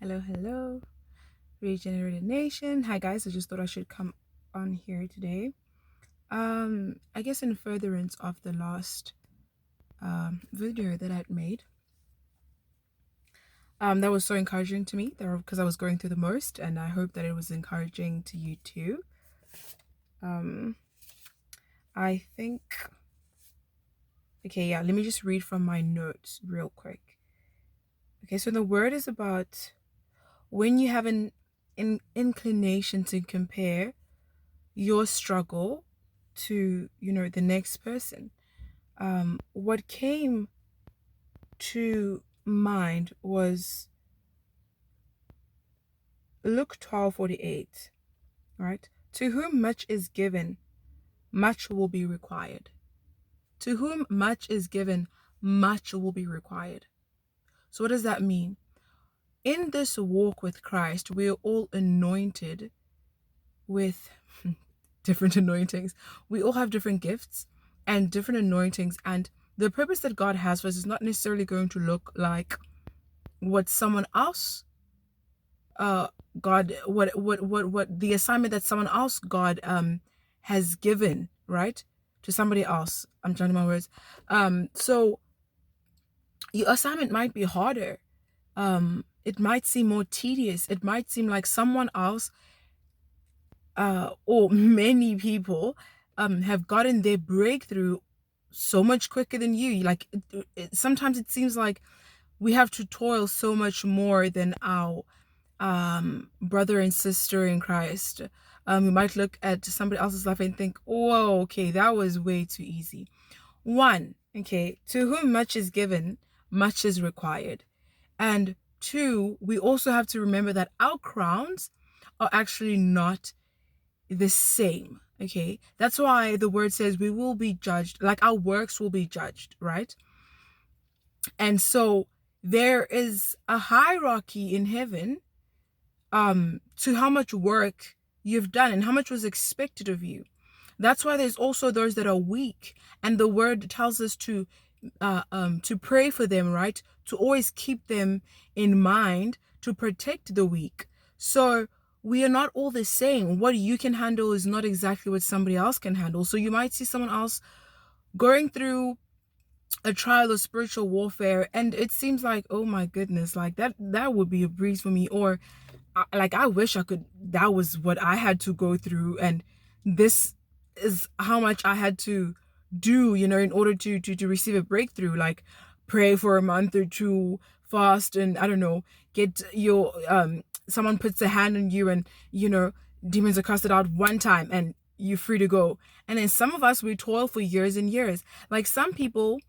Hello, hello, Regenerated Nation. Hi guys, I just thought I should come on here today. I guess in furtherance of the last video that I'd made. That was so encouraging to me because I was going through the most, and I hope that it was encouraging to you too. I think okay, yeah, let me just read from my notes real quick. Okay, so the word is about when you have an inclination to compare your struggle to the next person. What came to mind was Luke 12:48, right? To whom much is given, much will be required. To whom much is given, much will be required. So what does that mean? In this walk with Christ, we are all anointed with different anointings. We all have different gifts and different anointings, and the purpose that God has for us is not necessarily going to look like what someone else God what the assignment that someone else God has given, right? To somebody else. I'm trying to my words. So your assignment might be harder. It might seem more tedious. It might seem like someone else or many people have gotten their breakthrough so much quicker than you. Like sometimes it seems like we have to toil so much more than our brother and sister in Christ. You might look at somebody else's life and think, "Whoa, okay, that was way too easy." One, okay, to whom much is given, much is required. And two, we also have to remember that our crowns are actually not the same. Okay, that's why the word says we will be judged, like our works will be judged, right? And so there is a hierarchy in heaven to how much work you've done and how much was expected of you. That's why there's also those that are weak, and the word tells us to pray for them, right? To always keep them in mind, to protect the weak. So we are not all the same. What you can handle is not exactly what somebody else can handle. So you might see someone else going through a trial of spiritual warfare, and it seems like, oh my goodness, like that would be a breeze for me. Or like I wish I could, that was what I had to go through, and this is how much I had to do, in order to receive a breakthrough. Like pray for a month or two, fast, and I don't know, get your someone puts a hand on you, and demons are casted out one time and you're free to go. And then some of us, we toil for years and years. Like some people,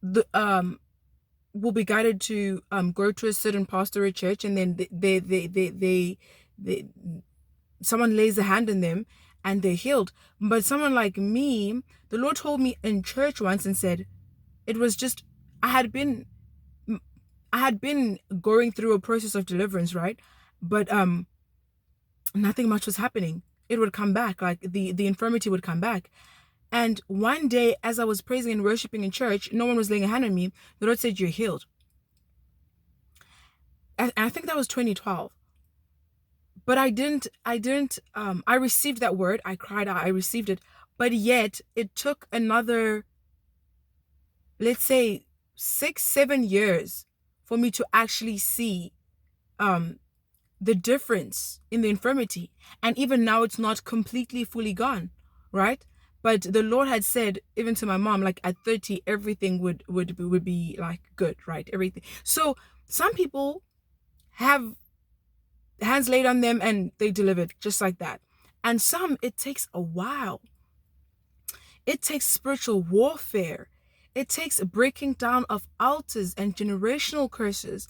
the will be guided to go to a certain pastor or church, and then they someone lays a hand on them and they're healed. But someone like me, the Lord told me in church once and said it was just I had been going through a process of deliverance, right? But nothing much was happening. It would come back, like the infirmity would come back. And one day, as I was praising and worshiping in church, no one was laying a hand on me. The Lord said, "You're healed." And I think that was 2012. But I received that word. I cried out, I received it. But yet it took another, let's say, 6-7 years for me to actually see the difference in the infirmity. And even now it's not completely fully gone, right? But the Lord had said, even to my mom, like at 30, everything would be like good, right? Everything. So some people have hands laid on them and they delivered just like that. And some, it takes a while. It takes spiritual warfare. It takes a breaking down of altars and generational curses,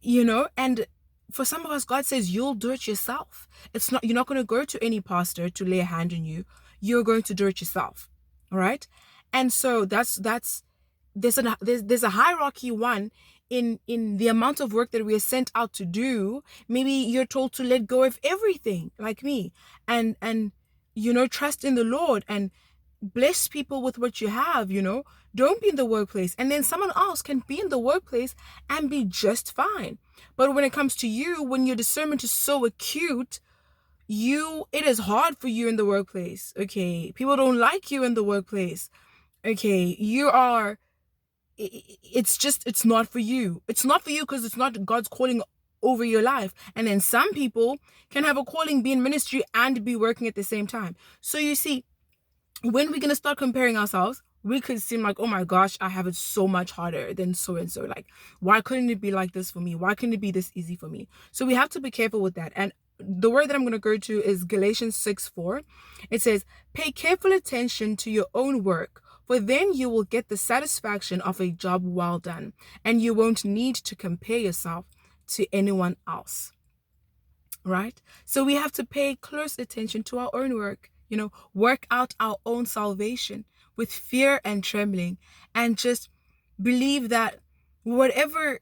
and for some of us, God says you'll do it yourself. You're not going to go to any pastor to lay a hand on you. You're going to do it yourself. All right. And so there's a hierarchy, one, in the amount of work that we are sent out to do. Maybe you're told to let go of everything, like me, and trust in the Lord, and bless people with what you have, Don't be in the workplace. And then someone else can be in the workplace and be just fine. But when it comes to you, when your discernment is so acute, it is hard for you in the workplace. Okay. People don't like you in the workplace. Okay. It's not for you. It's not for you because it's not God's calling over your life. And then some people can have a calling, be in ministry, and be working at the same time. So you see, when we're going to start comparing ourselves, we could seem like, oh my gosh, I have it so much harder than so and so. Like, why couldn't it be like this for me? Why couldn't it be this easy for me? So we have to be careful with that. And the word that I'm going to go to is Galatians 6:4. It says, pay careful attention to your own work, for then you will get the satisfaction of a job well done, and you won't need to compare yourself to anyone else. Right? So we have to pay close attention to our own work, work out our own salvation with fear and trembling, and just believe that whatever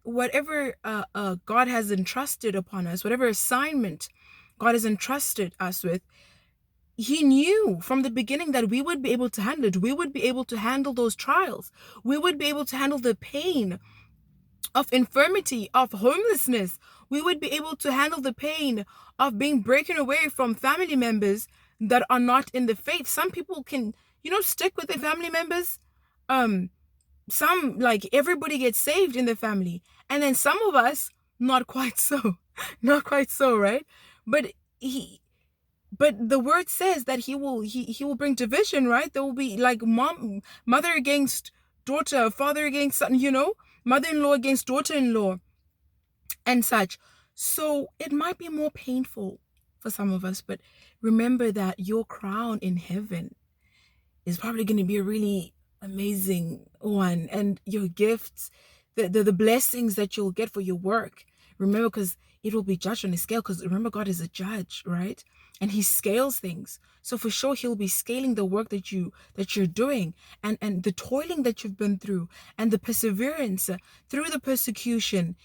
God has entrusted upon us, whatever assignment God has entrusted us with, He knew from the beginning that we would be able to handle it. We would be able to handle those trials. We would be able to handle the pain of infirmity, of homelessness. We would be able to handle the pain of being broken away from family members that are not in the faith. Some people can, stick with their family members. Some, like, everybody gets saved in the family. And then some of us, not quite so. Not quite so, right? But the word says that he will bring division, right? There will be like mother against daughter, father against son, mother-in-law against daughter-in-law and such. So it might be more painful for some of us, but remember that your crown in heaven is probably going to be a really amazing one. And your gifts, the blessings that you'll get for your work, remember, because it will be judged on a scale, because remember, God is a judge, right? And He scales things. So for sure, He'll be scaling the work that you're doing, and the toiling that you've been through, and the perseverance through the persecution.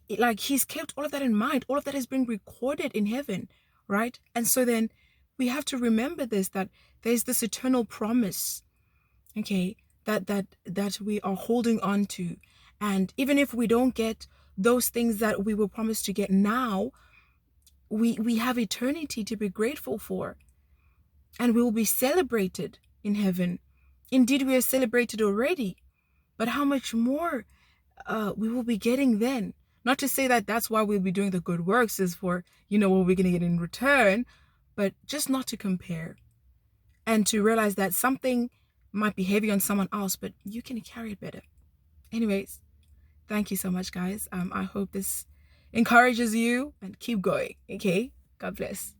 Like, He's kept all of that in mind. All of that has been recorded in heaven, right? And so then we have to remember this, that there's this eternal promise, okay, that we are holding on to. And even if we don't get those things that we were promised to get now, we have eternity to be grateful for, and we will be celebrated in heaven. Indeed, we are celebrated already, but how much more we will be getting then. Not to say that that's why we'll be doing the good works, is for, what we're going to get in return, but just not to compare, and to realize that something might be heavy on someone else, but you can carry it better. Anyways, thank you so much, guys. I hope this encourages you, and keep going. Okay, God bless.